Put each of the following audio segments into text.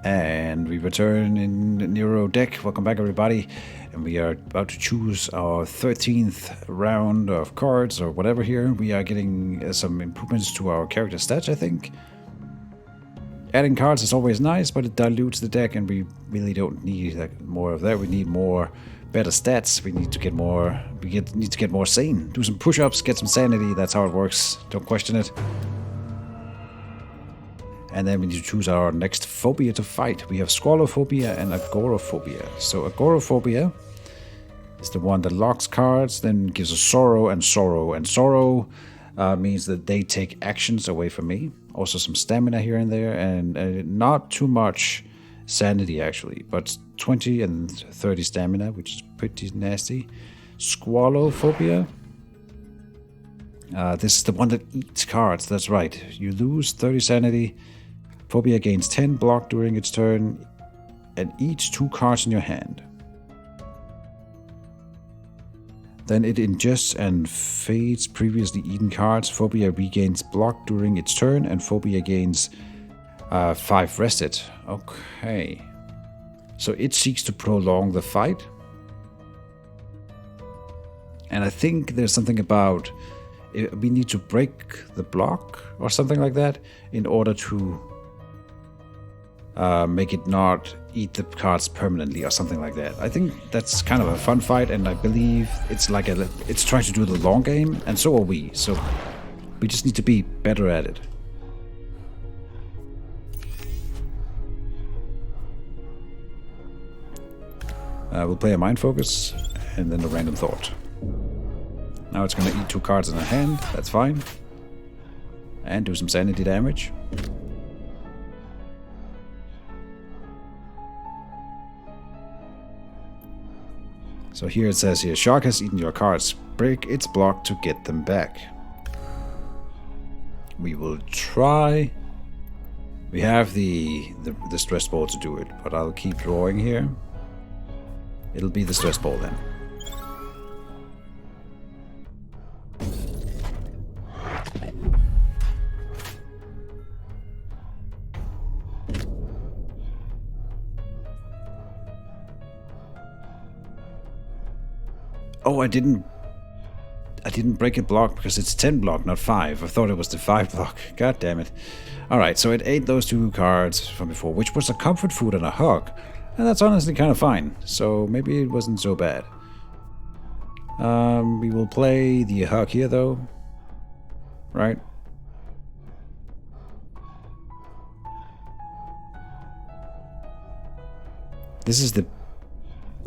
And we return in Neurodeck. Welcome back, everybody. And we are about to choose our 13th round of cards or whatever here. We are getting some improvements to our character stats, I think. Adding cards is always nice, but it dilutes the deck, and we really don't need more of that. We need more better stats. We need to get more. Need to get more sane. Do some push-ups, get some sanity. That's how it works. Don't question it. And then we need to choose our next phobia to fight. We have Squalophobia and Agoraphobia. So Agoraphobia is the one that locks cards, then gives us sorrow and sorrow. And sorrow means that they take actions away from me. Also some stamina here and there, and not too much sanity actually, but 20 and 30 stamina, which is pretty nasty. Squalophobia. This is the one that eats cards, that's right. You lose 30 sanity. Phobia gains 10 block during its turn and eats 2 cards in your hand. Then it ingests and fades previously eaten cards. Phobia regains block during its turn, and Phobia gains 5 rested. Okay. So it seeks to prolong the fight. And I think there's something about we need to break the block or something like that in order to make it not eat the cards permanently or something like that. I think that's kind of a fun fight, and I believe it's like it's trying to do the long game, and so are we. So we just need to be better at it. We'll play a mind focus and then a random thought. Now it's going to eat 2 cards in a hand. That's fine. And do some sanity damage. So here it says here, shark has eaten your cards. Break its block to get them back. We will try. We have the stress ball to do it, but I'll keep drawing here. It'll be the stress ball then. Oh, I didn't break a block because it's 10 block, not 5. I thought it was the 5 block. God damn it. Alright, so it ate those 2 cards from before, which was a comfort food and a hug. And that's honestly kind of fine. So maybe it wasn't so bad. We will play the hug here though. Right? This is the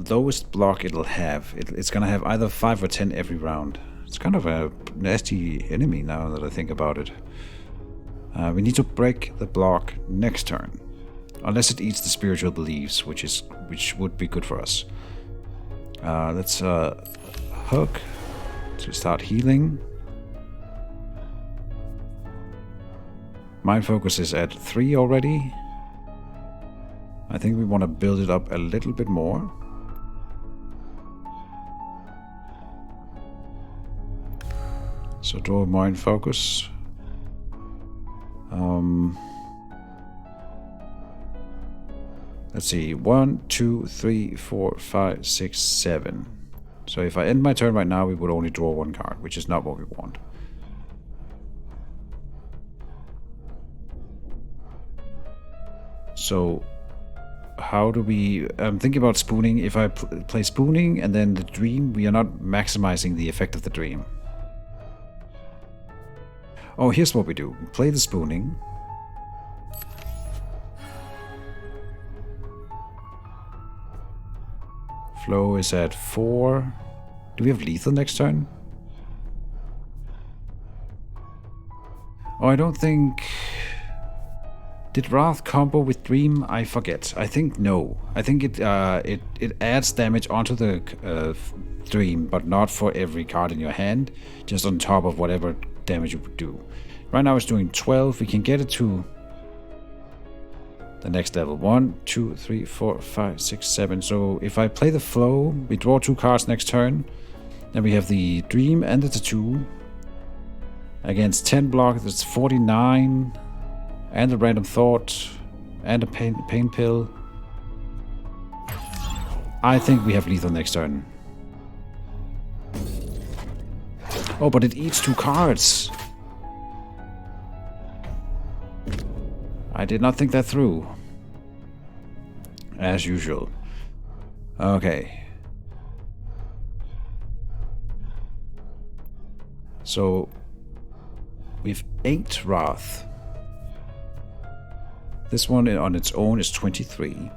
lowest block it'll have. It's gonna have either 5 or 10 every round. It's kind of a nasty enemy now that I think about it. We need to break the block next turn, unless it eats the spiritual beliefs, which would be good for us. Let's hook to start healing. Mind focus is at 3 already. I think we want to build it up a little bit more. So draw mind focus. Let's see, 1, 2, 3, 4, 5, 6, 7. So if I end my turn right now, we would only draw 1 card, which is not what we want. So how do we... I'm thinking about spooning. If I play spooning and then the dream, we are not maximizing the effect of the dream. Oh, here's what we do. We play the spooning. Flow is at 4. Do we have lethal next turn? Oh, I don't think... Did Wrath combo with Dream? I forget. I think no. I think it adds damage onto the Dream, but not for every card in your hand. Just on top of whatever damage you would do. Right now it's doing 12. We can get it to the next level. 1, 2, 3, 4, 5, 6, 7. So if I play the flow, we draw 2 cards next turn. Then we have the Dream and the Tattoo. Against 10 block, that's 49. And the Random Thought. And a pain pill. I think we have lethal next turn. Oh, but it eats 2 cards. I did not think that through. As usual. Okay. So, we've 8 Wrath. This one on its own is 23.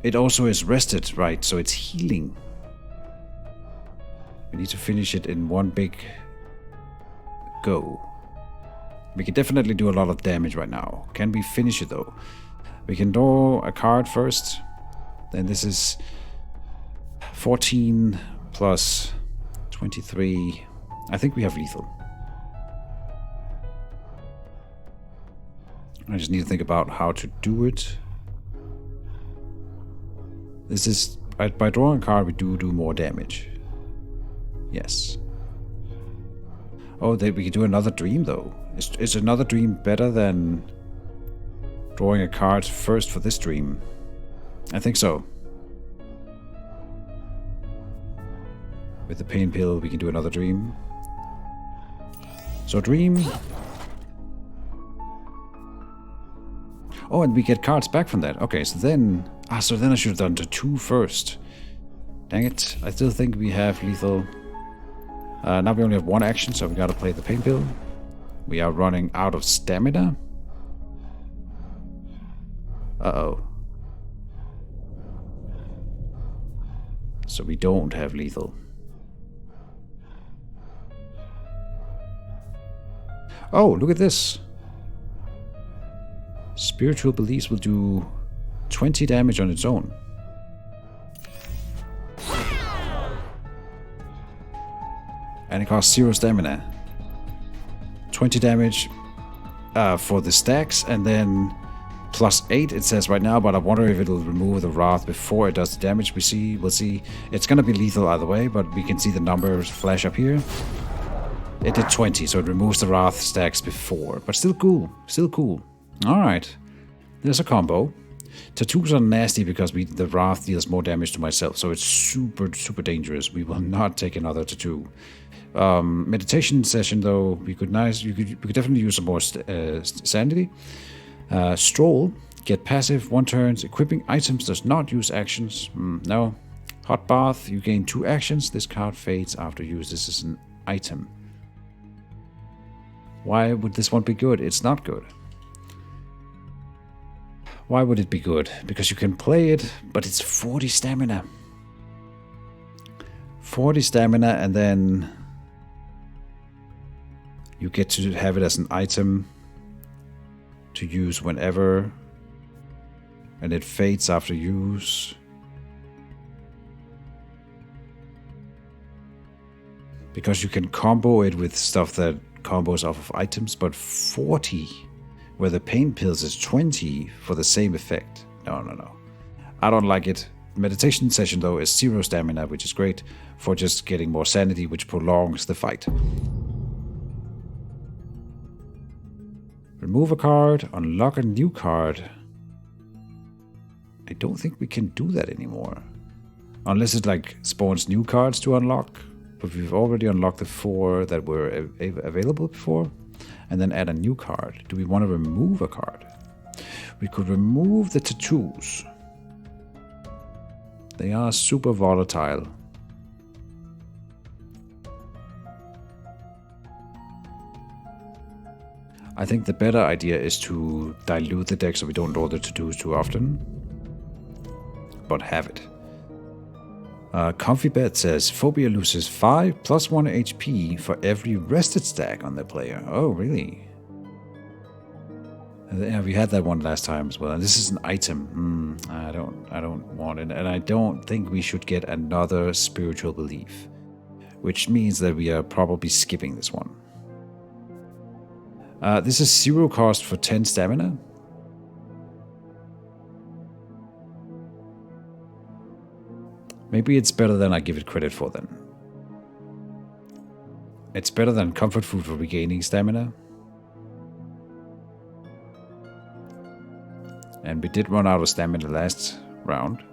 It also is rested, right? So it's healing. We need to finish it in one big go. We can definitely do a lot of damage right now. Can we finish it though? We can draw a card first. Then this is 14 plus 23. I think we have lethal. I just need to think about how to do it. This is... by drawing a card, we do more damage. Yes. Oh, we can do another dream, though. Is another dream better than drawing a card first for this dream? I think so. With the pain pill, we can do another dream. So dream. Oh, and we get cards back from that. Okay, so then... so then I should have done the 2 first. Dang it. I still think we have lethal. Now we only have 1 action, so we gotta play the pain pill. We are running out of stamina. Uh-oh. So we don't have lethal. Oh, look at this. Spiritual Beliefs will do 20 damage on its own. And it costs 0 stamina. 20 damage for the stacks, and then plus 8 it says right now, but I wonder if it'll remove the Wrath before it does the damage. We'll see. It's gonna be lethal either way, but we can see the numbers flash up here. It did 20, so it removes the Wrath stacks before, but still cool. Still cool. Alright. There's a combo. Tattoos are nasty because the Wrath deals more damage to myself, so it's super, super dangerous. We will not take another tattoo. Meditation session, though, we could definitely use some more sanity. Stroll, get passive, 1 turn. Equipping items does not use actions. No. Hot bath, you gain 2 actions. This card fades after use. This is an item. Why would this one be good? It's not good. Why would it be good? Because you can play it, but it's 40 stamina. 40 stamina, and then you get to have it as an item to use whenever, and it fades after use. Because you can combo it with stuff that combos off of items, but 40, where the pain pills is 20 for the same effect. No. I don't like it. Meditation session, though, is 0 stamina, which is great for just getting more sanity, which prolongs the fight. Remove a card, unlock a new card. I don't think we can do that anymore. Unless it like spawns new cards to unlock. But we've already unlocked the 4 that were available before. And then add a new card. Do we want to remove a card? We could remove the tattoos. They are super volatile. I think the better idea is to dilute the deck so we don't draw the tattoos too often. But have it. Comfy Bed says, Phobia loses 5 plus 1 HP for every rested stack on the player. Oh, really? Yeah, we had that one last time as well. And this is an item. I don't want it. And I don't think we should get another Spiritual Belief. Which means that we are probably skipping this one. This is 0 cost for 10 stamina. Maybe it's better than I give it credit for then. It's better than comfort food for regaining stamina. And we did run out of stamina last round.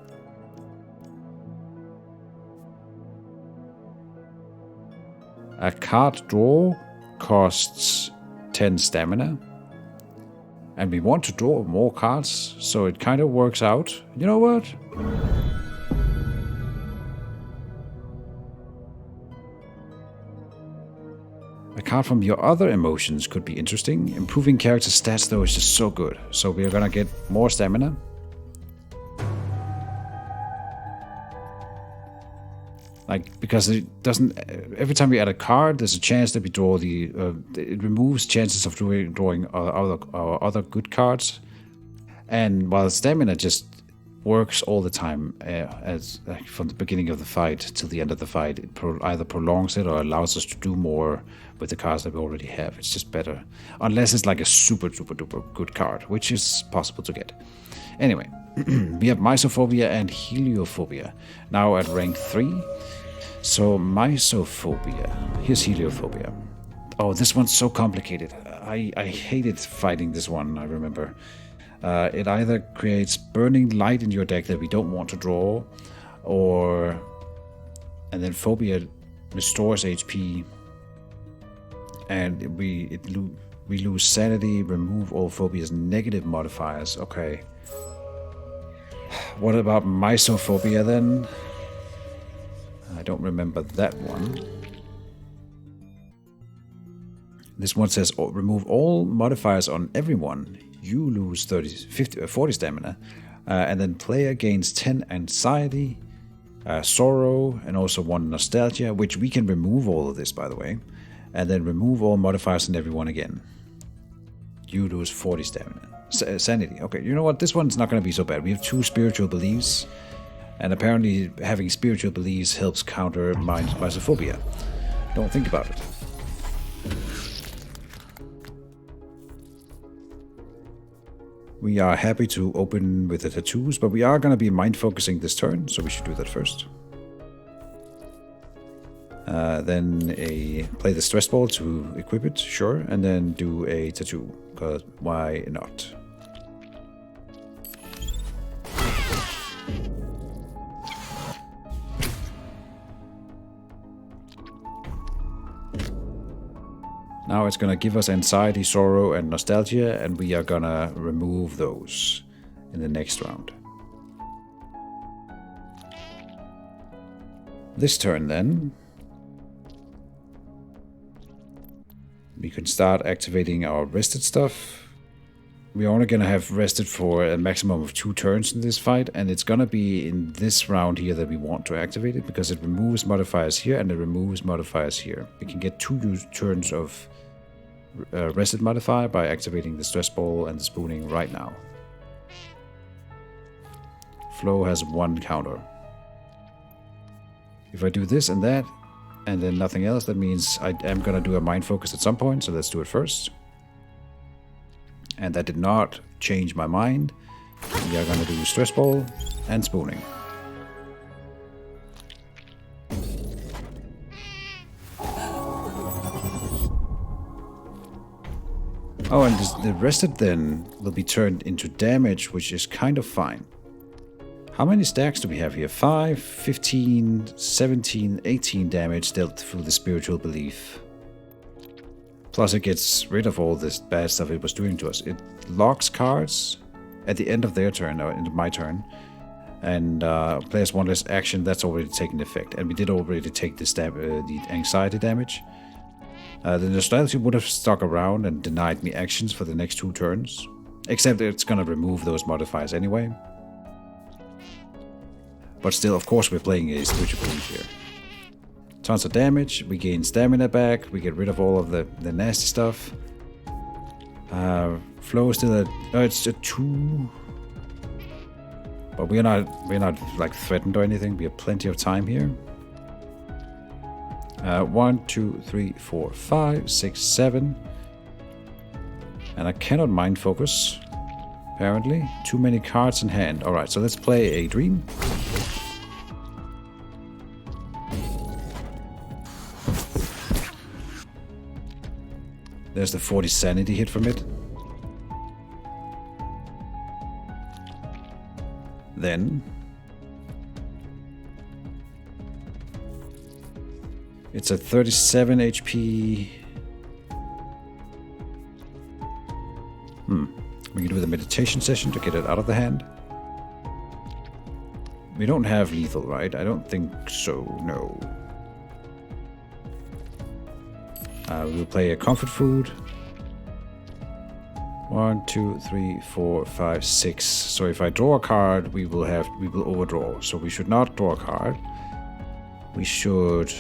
A card draw costs 10 stamina. And we want to draw more cards, so it kind of works out. You know what? A card from your other emotions could be interesting. Improving character stats, though, is just so good. So we're gonna get more stamina. Like, because it doesn't... Every time we add a card, there's a chance that we draw the... it removes chances of drawing other good cards. And while stamina just works all the time, as like, from the beginning of the fight till the end of the fight, it either prolongs it or allows us to do more with the cards that we already have. It's just better. Unless it's like a super duper good card, which is possible to get. Anyway, we have Myosophobia and Heliophobia, now at rank 3. So Myosophobia, here's Heliophobia. Oh, this one's so complicated. I hated fighting this one, I remember. It either creates burning light in your deck that we don't want to draw, and then Phobia restores HP, and we lose sanity, remove all Phobia's negative modifiers. Okay. What about Myosophobia then? I don't remember that one. This one says remove all modifiers on everyone. You lose 40 stamina. And then player gains 10 anxiety, sorrow, and also 1 nostalgia, which we can remove all of this, by the way. And then remove all modifiers on everyone again. You lose 40 stamina. Sanity. Okay, you know what? This one's not going to be so bad. We have 2 spiritual beliefs. And apparently having spiritual beliefs helps counter Myosophobia. Don't think about it. We are happy to open with the tattoos, but we are going to be mind focusing this turn, so we should do that first. Then play the stress ball to equip it, sure, and then do a tattoo, because why not? Now it's going to give us anxiety, sorrow, and nostalgia, and we are going to remove those in the next round. This turn then, we can start activating our rested stuff. We're only going to have rested for a maximum of 2 turns in this fight, and it's going to be in this round here that we want to activate it, because it removes modifiers here and it removes modifiers here. We can get 2 turns of rested modifier by activating the stress ball and the spooning right now. Flow has 1 counter. If I do this and that, and then nothing else, that means I am going to do a mind focus at some point, so let's do it first. And that did not change my mind. We are going to do stress ball and spooning. Oh, and the rested then will be turned into damage, which is kind of fine. How many stacks do we have here? 5, 15, 17, 18 damage dealt through the spiritual belief. Plus it gets rid of all this bad stuff it was doing to us. It locks cards at the end of their turn, or into my turn. And players 1 less action, that's already taken effect. And we did already take the anxiety damage. The nostalgia would have stuck around and denied me actions for the next 2 turns. Except it's gonna remove those modifiers anyway. But still, of course, we're playing a spiritual belief here. Tons of damage, we gain stamina back, we get rid of all of the nasty stuff. Flow is still at... Oh, it's a 2. But we're not like threatened or anything, we have plenty of time here. 1, 2, 3, 4, 5, 6, 7. And I cannot mind focus, apparently. Too many cards in hand. Alright, so let's play a dream. There's the 40 sanity hit from it. Then it's at 37 HP. We can do the meditation session to get it out of the hand. We don't have lethal, right? I don't think so, no. We'll play a comfort food. 1, 2, 3, 4, 5, 6. So if I draw a card, we will overdraw. So we should not draw a card. We should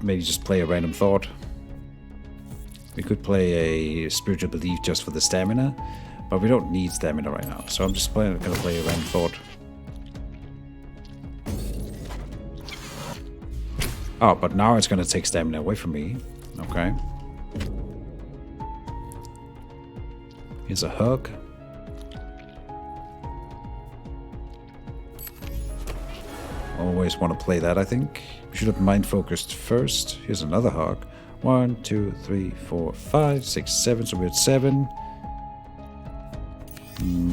maybe just play a random thought. We could play a spiritual belief just for the stamina, but we don't need stamina right now. So I'm just gonna play a random thought. Oh, but now it's gonna take stamina away from me. Okay. Here's a hug. Always want to play that, I think. We should have mind focused first. Here's another hug. 1, 2, 3, 4, 5, 6, 7. So we're at 7.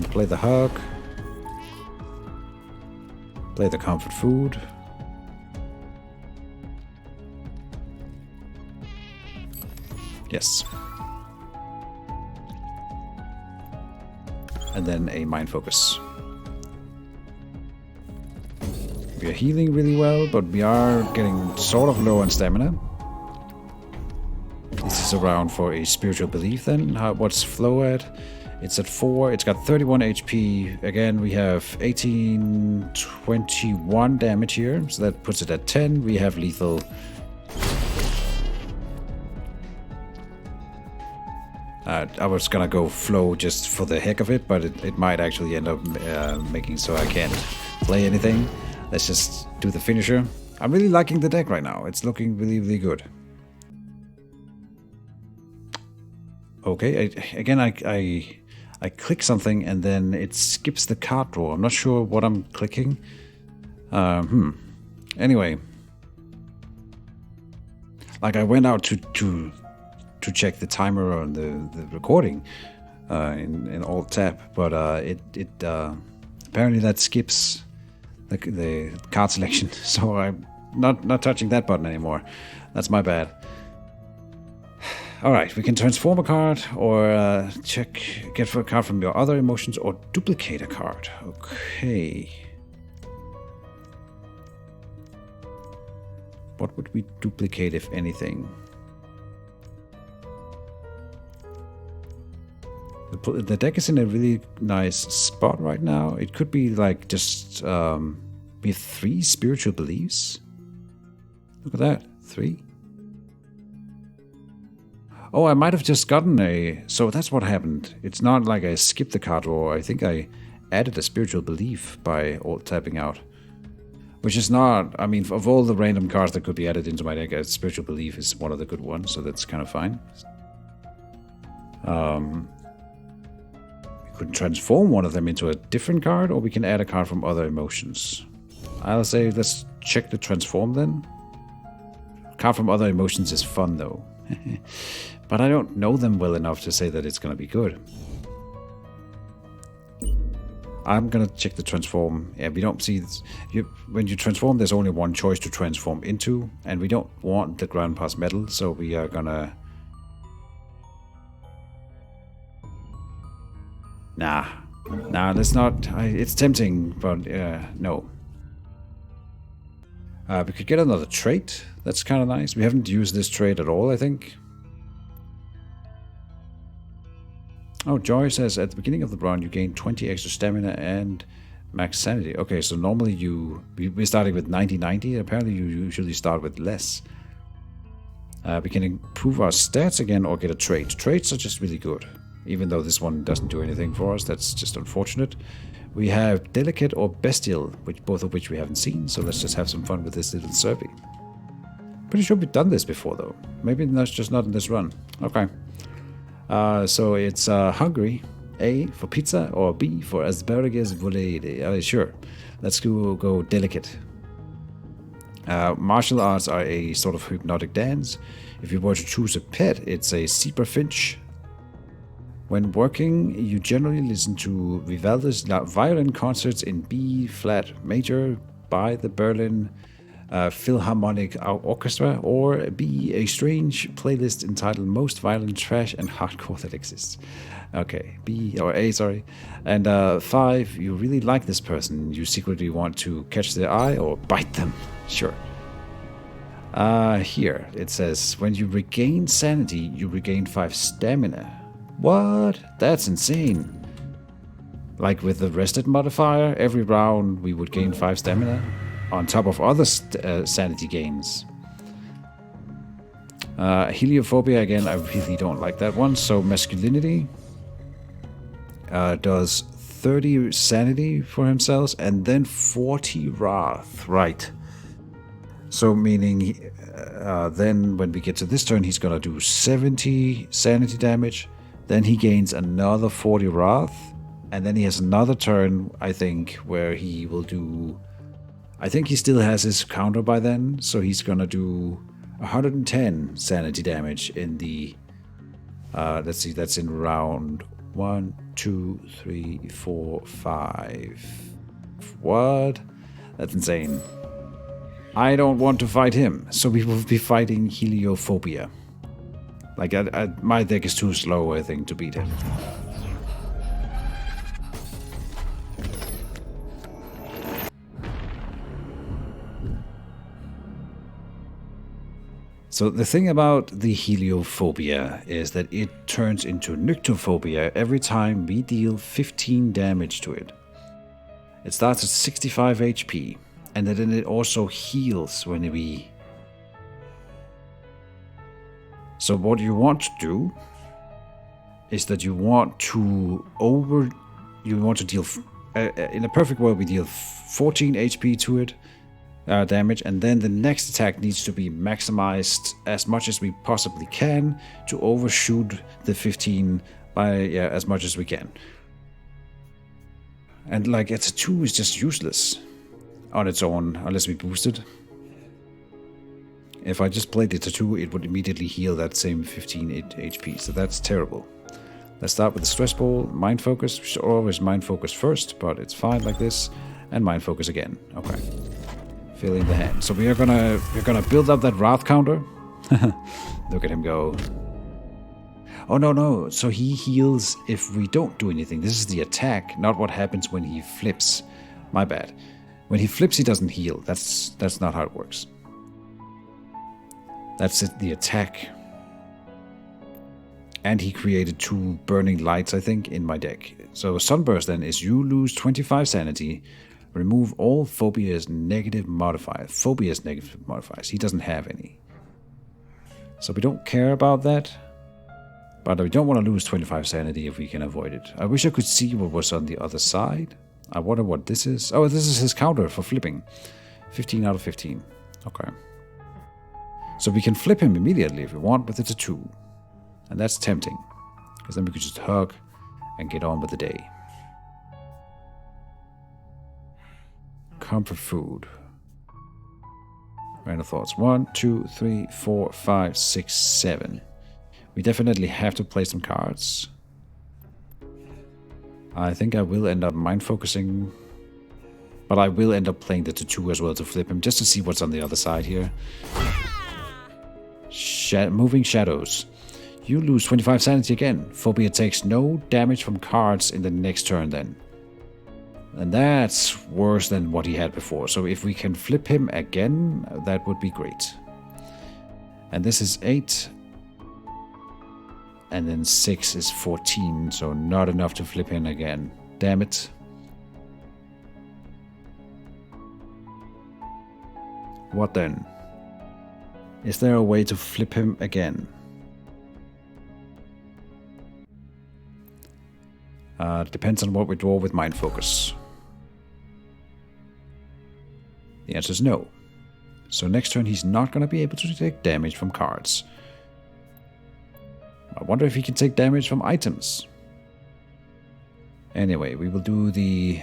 Play the hug. Play the comfort food. Yes. And then a mind focus. We are healing really well, but we are getting sort of low on stamina. This is around for a spiritual belief then. What's flow at? It's at 4. It's got 31 HP. Again, we have 1821 damage here. So that puts it at 10. We have lethal. I was gonna go flow just for the heck of it, but it might actually end up making so I can't play anything. Let's just do the finisher. I'm really liking the deck right now. It's looking really, really good. Okay, I click something and then it skips the card draw. I'm not sure what I'm clicking. Anyway. Like I went out to check the timer on the recording in Alt Tab, but apparently that skips the card selection, so I'm not touching that button anymore. That's my bad. All right, we can transform a card or get for a card from your other emotions or duplicate a card. Okay. What would we duplicate, if anything? The deck is in a really nice spot right now. It could be like just be 3 spiritual beliefs. Look at that, 3. Oh, I might have just gotten a... So that's what happened. It's not like I skipped the card draw. I think I added a spiritual belief by alt-tapping out. Which is not... I mean, of all the random cards that could be added into my deck, a spiritual belief is one of the good ones, so that's kind of fine. We could transform one of them into a different card, or we can add a card from other emotions. I'll say let's check the transform then. Card from other emotions is fun though. But I don't know them well enough to say that it's going to be good. I'm going to check the transform. Yeah, we don't see... when you transform, there's only one choice to transform into, and we don't want the ground pass metal, so we are going to... Nah, let's not... it's tempting, but no. We could get another trait. That's kind of nice. We haven't used this trait at all, I think. Oh, Joy says, at the beginning of the round, you gain 20 extra stamina and max sanity. Okay, so normally we're starting with 90-90. Apparently, you usually start with less. We can improve our stats again or get a trait. Traits are just really good. Even though this one doesn't do anything for us, that's just unfortunate. We have Delicate or Bestial, both of which we haven't seen, so let's just have some fun with this little survey. Pretty sure we've done this before, though. Maybe that's just not in this run. Okay. So it's hungry, A for pizza, or B for asparagus volée. Sure. Let's go Delicate. Martial arts are a sort of hypnotic dance. If you were to choose a pet, it's a zebra finch. When working, you generally listen to Vivaldi's violin concerts in B flat major by the Berlin Philharmonic Orchestra, or B, a strange playlist entitled Most Violent Trash and Hardcore That Exists. Okay, B, or A, sorry. And 5, you really like this person. You secretly want to catch their eye or bite them. Sure. Here, it says, when you regain sanity, you regain 5 stamina. What? That's insane. Like with the rested modifier, every round we would gain 5 stamina, on top of other sanity gains. Heliophobia, again, I really don't like that one. So masculinity does 30 sanity for himself and then 40 wrath. Right. So meaning then when we get to this turn, he's going to do 70 sanity damage. Then he gains another 40 wrath. And then he has another turn, I think, where he will do... I think he still has his counter by then, so he's gonna do 110 sanity damage in the... let's see, that's in round 1, 2, 3, 4, 5. What? That's insane. I don't want to fight him, so we will be fighting Heliophobia. Like, my deck is too slow, I think, to beat him. So the thing about the Heliophobia is that it turns into Nyctophobia every time we deal 15 damage to it. It starts at 65 HP, and then it also heals when we... So what you want to do is that you want to deal... in a perfect world, we deal 14 HP to it, damage, and then the next attack needs to be maximized as much as we possibly can to overshoot the 15 by as much as we can. And like a tattoo is just useless on its own unless we boost it. If I just played the tattoo, it would immediately heal that same 15 HP, so that's terrible. Let's start with the stress ball, mind focus. We should always mind focus first, but it's fine like this, and mind focus again. Okay. Filling the hand. So we're gonna build up that wrath counter. Look at him go. Oh no. So he heals if we don't do anything. This is the attack, not what happens when he flips. My bad. When he flips, he doesn't heal. That's not how it works. That's it, the attack. And he created 2 burning lights, I think, in my deck. So Sunburst then is you lose 25 sanity. Remove all Phobia's negative modifiers. Phobia's negative modifiers. He doesn't have any. So we don't care about that. But we don't want to lose 25 sanity if we can avoid it. I wish I could see what was on the other side. I wonder what this is. Oh, this is his counter for flipping. 15 out of 15. Okay. So we can flip him immediately if we want with the tattoo. And that's tempting. Because then we could just hug and get on with the day. Comfort food. Random thoughts. 1, 2, 3, 4, 5, 6, 7. We definitely have to play some cards. I think I will end up mind focusing. But I will end up playing the tattoo as well to flip him, just to see what's on the other side here. Moving shadows. You lose 25 sanity again. Phobia takes no damage from cards in the next turn then. And that's worse than what he had before. So if we can flip him again, that would be great. And this is 8. And then 6 is 14. So not enough to flip him again. Damn it. What then? Is there a way to flip him again? Depends on what we draw with Mind Focus. The answer is no. So next turn he's not going to be able to take damage from cards. I wonder if he can take damage from items. Anyway, we will do the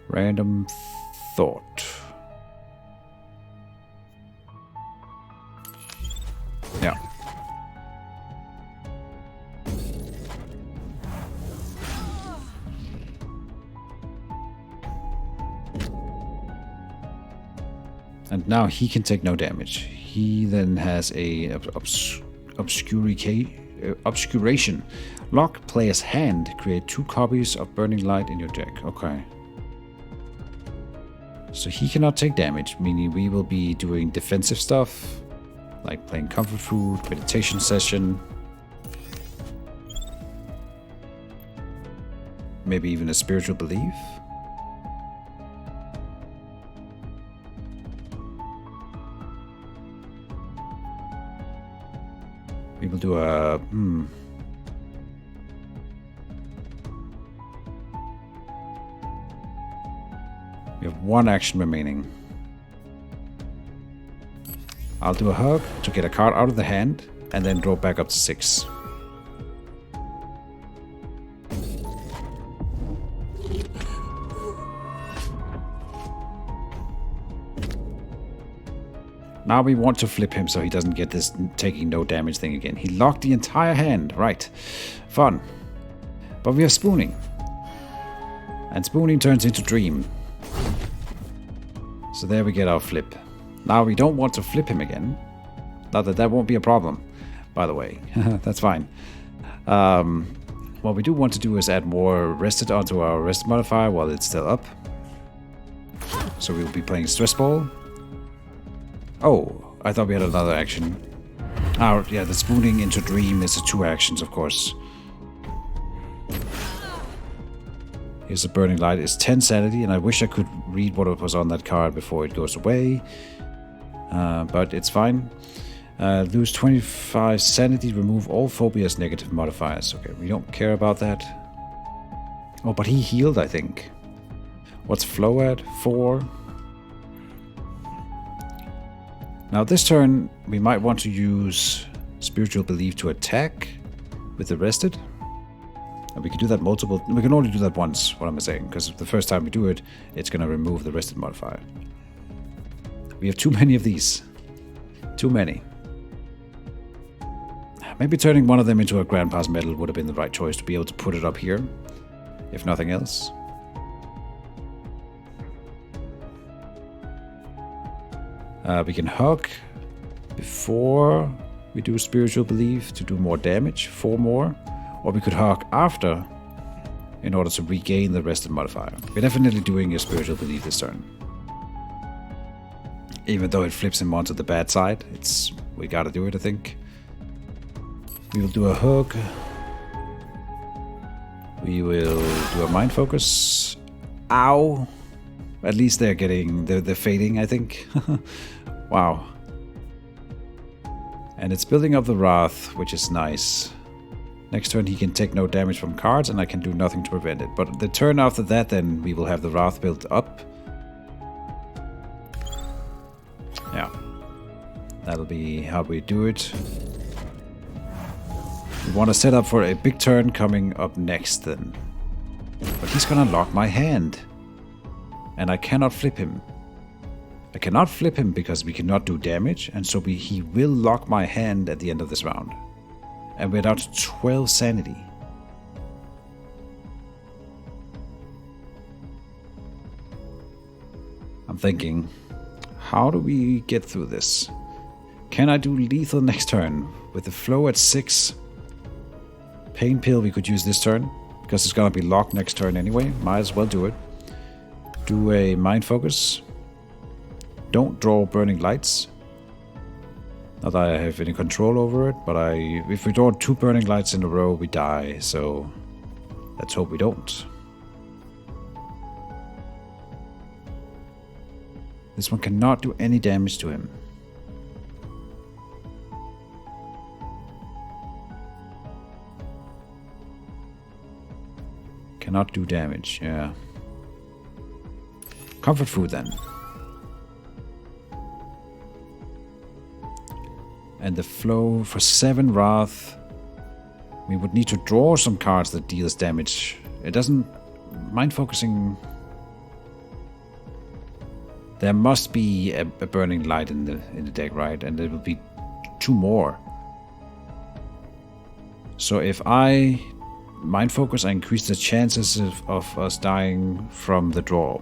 random thought. Yeah. And now he can take no damage. He then has a obscuration. Lock player's hand. Create 2 copies of Burning Light in your deck. Okay. So he cannot take damage, meaning we will be doing defensive stuff, like playing comfort food, meditation session, maybe even a spiritual belief. We will do a We have 1 action remaining. I'll do a hug to get a card out of the hand and then draw back up to 6. Now we want to flip him so he doesn't get this taking no damage thing again. He locked the entire hand. Right. Fun. But we are spooning. And spooning turns into dream. So there we get our flip. Now we don't want to flip him again. Not that won't be a problem, by the way. That's fine. What we do want to do is add more rested onto our rest modifier while it's still up. So we'll be playing Stress Ball. Oh, I thought we had another action. Oh, yeah, the spooning into dream is 2 actions, of course. Here's a Burning Light. It's 10 sanity, and I wish I could read what was on that card before it goes away. But it's fine. Lose 25 sanity, remove all phobias negative modifiers. Okay, we don't care about that. Oh, but he healed, I think. What's flow at? 4. Now this turn, we might want to use Spiritual Belief to attack with the rested. And we can do that multiple... We can only do that once, what am I saying? Because the first time we do it, it's going to remove the rested modifier. We have too many of these. Too many. Maybe turning one of them into a Grandpa's Medal would have been the right choice to be able to put it up here. If nothing else. We can hug before we do Spiritual Belief to do more damage, 4 more. Or we could hug after in order to regain the rested modifier. We're definitely doing a Spiritual Belief this turn. Even though it flips him onto the bad side, we gotta do it, I think. We will do a hug. We will do a Mind Focus. Ow! At least they're fading, I think. Wow. And it's building up the Wrath, which is nice. Next turn he can take no damage from cards and I can do nothing to prevent it. But the turn after that then we will have the Wrath built up. Yeah. That'll be how we do it. We want to set up for a big turn coming up next then. But he's gonna lock my hand. And I cannot flip him. I cannot flip him because we cannot do damage, and so he will lock my hand at the end of this round. And we're down to 12 sanity. I'm thinking, how do we get through this? Can I do lethal next turn? With the flow at 6. Pain Pill we could use this turn, because it's gonna be locked next turn anyway. Might as well do it. Do a Mind Focus. Don't draw Burning Lights. Not that I have any control over it, but if we draw 2 Burning Lights in a row, we die, so let's hope we don't. This one cannot do any damage to him. Cannot do damage, yeah. Comfort food then. And the flow for 7 Wrath. We would need to draw some cards that deals damage. It doesn't... Mind Focusing... There must be a Burning Light in the deck, right? And there will be 2 more. So if I Mind Focus, I increase the chances of us dying from the draw.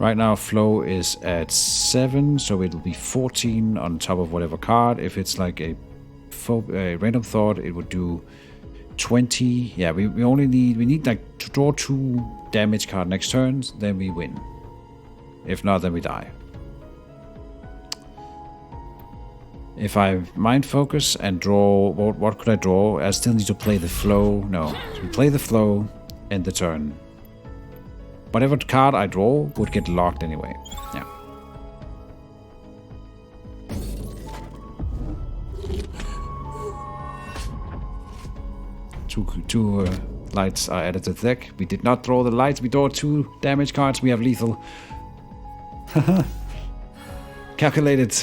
Right now, flow is at 7, so it'll be 14 on top of whatever card. If it's like a random thought, it would do 20. Yeah, we need like to draw 2 damage card next turn, then we win. If not, then we die. If I mind focus and draw, what could I draw? I still need to play the flow. No, so we play the flow, end the turn. Whatever card I draw would get locked anyway. Yeah. Two lights are added to the deck. We did not draw the lights. We draw 2 damage cards. We have lethal. Calculated.